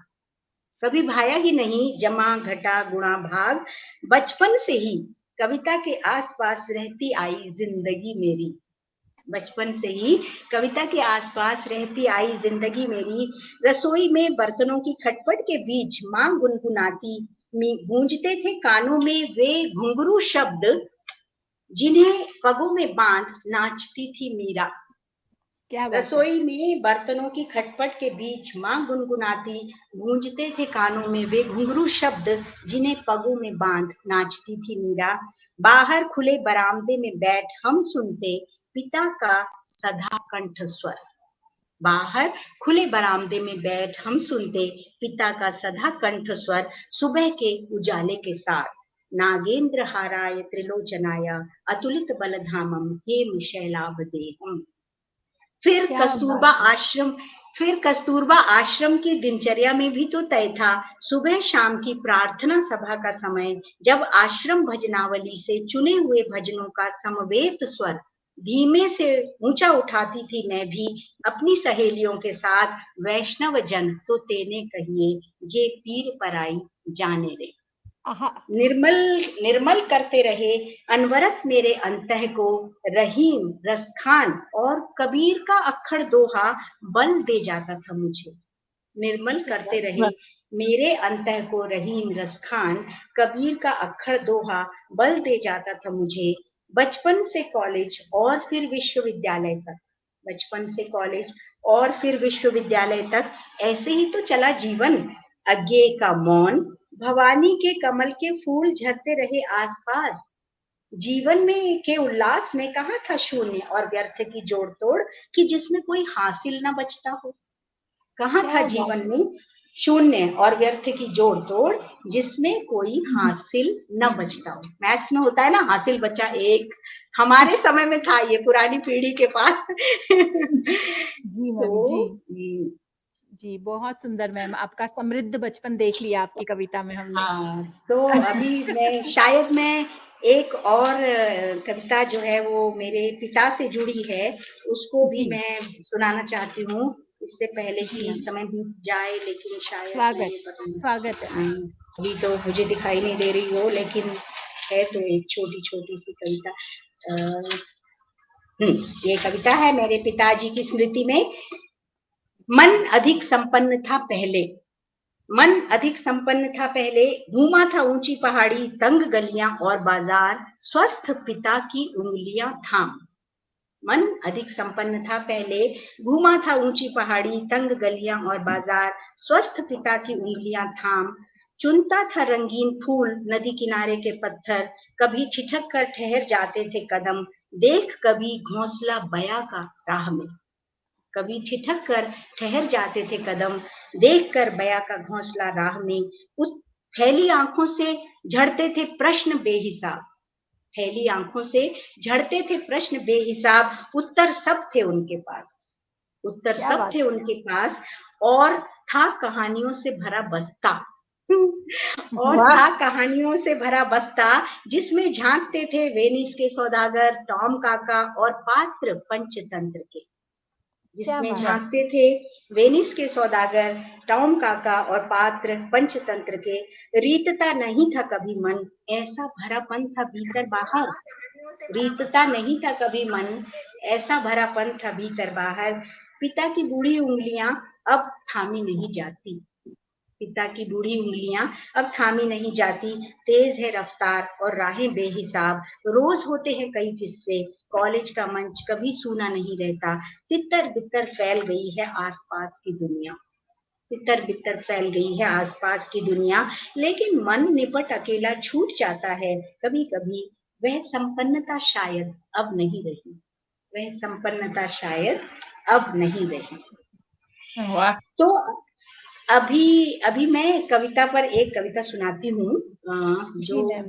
कभी भाया ही नहीं जमा घटा गुणा भाग। बचपन से ही कविता के आसपास रहती आई जिंदगी मेरी। बचपन से ही कविता के आसपास रहती आई जिंदगी मेरी। रसोई में बर्तनों की खटपट के बीच मां गुनगुनाती, गूंजते थे कानों में वे घुंघरू शब्द जिन्हें पगों में बांध नाचती थी मीरा। क्या बात है। रसोई में बर्तनों की खटपट के बीच मां गुनगुनाती, गूंजते थे कानों में वे घुंघरू शब्द जिन्हें पगों में बांध नाचती थी मीरा। बाहर खुले बरामदे में बैठ हम सुनते पिता का सधा कंठ स्वर। बाहर खुले बरामदे में बैठ हम सुनते पिता का सधा कंठ स्वर। सुबह के उजाले के साथ नागेंद्र हाराय त्रिलोचनाय अतुलित बलधामम हेम शैलाभ देहम। फिर क्या कस्तूरबा बात है। आश्रम फिर कस्तूरबा आश्रम की दिनचर्या में भी तो तय था सुबह शाम की प्रार्थना सभा का समय, जब आश्रम भजनावली से चुने हुए भजनों का समवेत स्वर धीमे से ऊंचा उठाती थी मैं भी अपनी सहेलियों के साथ। वैष्णव जन तो तेने कहिए जे पीर पराई जाने रे। आहा, निर्मल निर्मल करते रहे अनवरत मेरे अंतः को रहीम रसखान और कबीर का अक्खड़ दोहा बल दे जाता था मुझे। निर्मल क्या करते बात है। रहे मेरे अंतः को रहीम रसखान, कबीर का अक्खड़ दोहा बल दे जाता था मुझे। बचपन से कॉलेज और फिर विश्वविद्यालय तक, बचपन से कॉलेज और फिर विश्वविद्यालय तक ऐसे ही तो चला जीवन। अज्ञे का मौन, भवानी के कमल के फूल झरते रहे आसपास। जीवन में के उल्लास में कहाँ था शून्य और व्यर्थ की जोड़ तोड़ कि जिसमें कोई हासिल न बचता हो। कहाँ था क्या बात जीवन में शून्य और व्यर्थ की जोड़ तोड़ जिसमें कोई हासिल न बचता हो। मैथ्स में होता है ना, हासिल बचा एक। हमारे समय में था ये, पुरानी पीढ़ी के पास। जी मैम। जी तो जी, बहुत सुंदर मैम, आपका समृद्ध बचपन देख लिया आपकी कविता में हमने। हाँ, तो अभी मैं एक और कविता जो है वो मेरे पिता से जुड़ी है, उसको भी जी मैं सुनाना चाहती हूँ। इससे पहले जी कि मैम, समय बीत जाए, लेकिन शायद स्वागत, मैं पता स्वागत है मैम। नहीं, अभी तो मुझे दिखाई नहीं दे रही हो, लेकिन है तो एक छोटी छोटी सी कविता। ये कविता है मेरे पिताजी की स्मृति में। मन अधिक संपन्न था पहले, मन अधिक संपन्न था पहले, घूमा था ऊंची पहाड़ी तंग गलियां और बाजार स्वस्थ पिता की उंगलियां थाम। मन अधिक संपन्न था पहले, घूमा था ऊंची पहाड़ी तंग गलियां और बाजार स्वस्थ पिता की उंगलियां थाम। चुनता था रंगीन फूल नदी किनारे के पत्थर, कभी छिटक कर ठहर जाते थे कदम। देख कभी घोंसला बया का राह में। कभी ठिठक कर ठहर जाते थे कदम, देख कर बया का घोंसला राह में। उस फैली आंखों से झड़ते थे प्रश्न बेहिसाब, फैली आंखों से झड़ते थे प्रश्न बेहिसाब। उत्तर सब थे उनके पास, उत्तर क्या सब बात थे उनके पास, और था कहानियों से भरा बस्ता। और वाह था कहानियों से भरा बस्ता, जिसमें झांकते थे वेनिस के सौदागर, टॉम काका और पात्र पंचतंत्र के। क्या जिसमें बात झांकते थे वेनिस के सौदागर, टॉम काका और पात्र पंचतंत्र के। रीतता नहीं था कभी मन, ऐसा भरापन था भीतर बाहर। रीतता नहीं था कभी मन, ऐसा भरापन था भीतर बाहर। पिता की बूढ़ी उंगलियां अब थामी नहीं जाती, पिता की बूढ़ी उंगलियां अब थामी नहीं जाती। तेज है रफ्तार और राहें बेहिसाब, रोज होते हैं कई किस्से, कॉलेज का मंच कभी सूना नहीं रहता। तितर बितर फैल गई है आसपास की दुनिया, तितर बितर फैल गई है आसपास की दुनिया। लेकिन मन निपट अकेला छूट जाता है कभी कभी। वह संपन्नता शायद अब नहीं रही, वह संपन्नता शायद अब नहीं रही। वाह तो अभी अभी मैं कविता पर एक कविता सुनाती हूँ, जी जो मैम।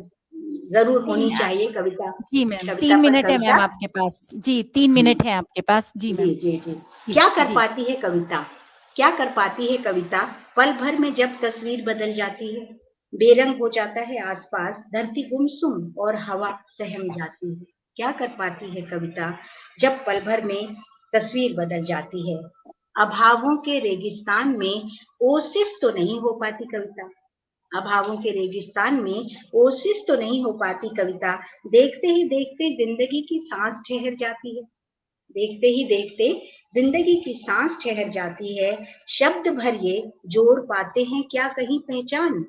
जरूर होनी तीन चाहिए कविता, जी मैम, कविता 3 पर मिनट है कविता। मैम आपके पास। जी 3 हम्म, मिनट है आपके पास। जी जी मैम। जी जी। जी क्या कर जी। पाती है कविता, क्या कर पाती है कविता, पल भर में जब तस्वीर बदल जाती है। बेरंग हो जाता है आसपास, धरती गुमसुम और हवा सहम जाती है। क्या कर पाती है कविता, जब पल भर में तस्वीर बदल जाती है। अभावों के रेगिस्तान में ओसिस तो नहीं हो पाती कविता, अभावों के रेगिस्तान में ओसिस तो नहीं हो पाती कविता। देखते ही देखते जिंदगी की सांस ठहर जाती है, देखते ही देखते जिंदगी की सांस ठहर जाती है। शब्द भर ये जोड़ पाते हैं क्या कहीं पहचान,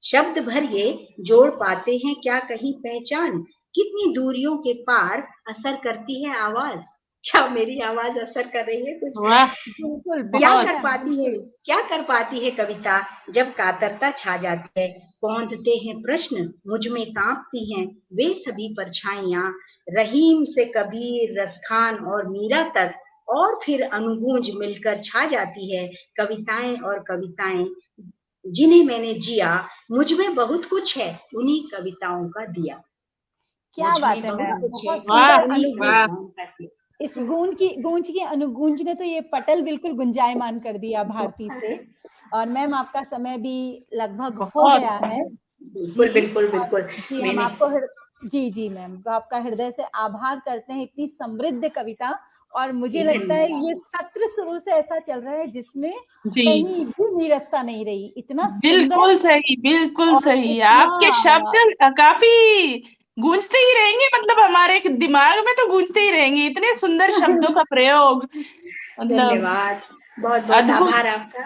शब्द भर ये जोड़ पाते हैं क्या कहीं पहचान। कितनी दूरियों के पार असर करती है आवाज, क्या मेरी आवाज असर कर रही है कुछ। वाह बिल्कुल क्या बिल्कुल बहुत कर मैम, पाती है, बिल्कुल। क्या कर पाती है कविता, जब कातरता छा जाती है। कौंधते हैं प्रश्न मुझ में कांपती हैं वे सभी परछाइयां। रहीम से कबीर, रसखान और मीरा तक, और फिर अनुगूंज मिलकर छा जाती है। कविताएं और कविताएं जिन्हें मैंने जिया, मुझ में बहुत कुछ है उन्हीं कविताओं का दिया, क्या मुझ बात में है बहुत मैम, कुछ है बहुत वाह सुंदर उन्हीं अनुभूति। वाह कविताओं का दिया। इस गूंज की अनुगूंज ने तो ये पटल बिल्कुल गुंजायमान कर दिया भारती से। और मैम आपका समय भी लगभग हो बहुत गया है। बिल्कुल जी। बिल्कुल और बिल्कुल। जी हम मैंने आपको जी जी मैम, तो आपका हृदय से आभार करते हैं, इतनी समृद्ध कविता। और मुझे लगता है धन्यवाद। ये सत्र शुरू से ऐसा चल रहा है जिसमें जी कहीं भी नीरसता नहीं रही, इतना सुंदर बिल्कुल सही बिल्कुल और सही। इतना। आपके शब्द काफी गूंजते ही रहेंगे, मतलब हमारे दिमाग में तो गूंजते ही रहेंगे, इतने सुंदर शब्दों का प्रयोग, मतलब धन्यवाद, बहुत बहुत अद्भुत। आभार आपका,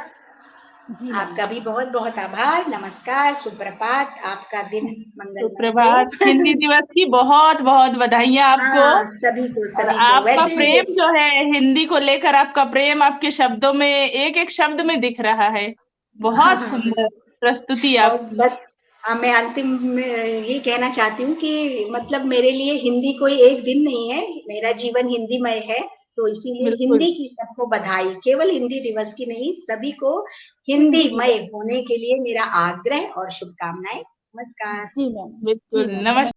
जी मैम। आपका भी बहुत बहुत आभार। नमस्कार, सुप्रभात, आपका दिन मंगलमय हो। सुप्रभात, हिंदी दिवस की बहुत बहुत बधाइयां आपको। हाँ, और सभी को आपका वैसे प्रेम जो है हिंदी को लेकर, आपका प्रेम आपके शब्दों में, एक एक शब्द में दिख रहा है। हाँ बहुत हाँ सुंदर बिल्कुल। प्रस्तुति और आपकी। बस मैं अंतिम में ये कहना चाहती हूँ कि मतलब मेरे लिए हिंदी कोई एक दिन नहीं है, मेरा जीवन हिंदीमय है। तो इसीलिए बिल्कुल हिंदी की सबको बधाई, केवल हिंदी दिवस की नहीं, सभी को हिंदी हिंदीमय दिवस। होने के लिए मेरा आग्रह और शुभकामनाएं। नमस्कार। जी मैम। जी बिल्कुल मैम। नमस्कार।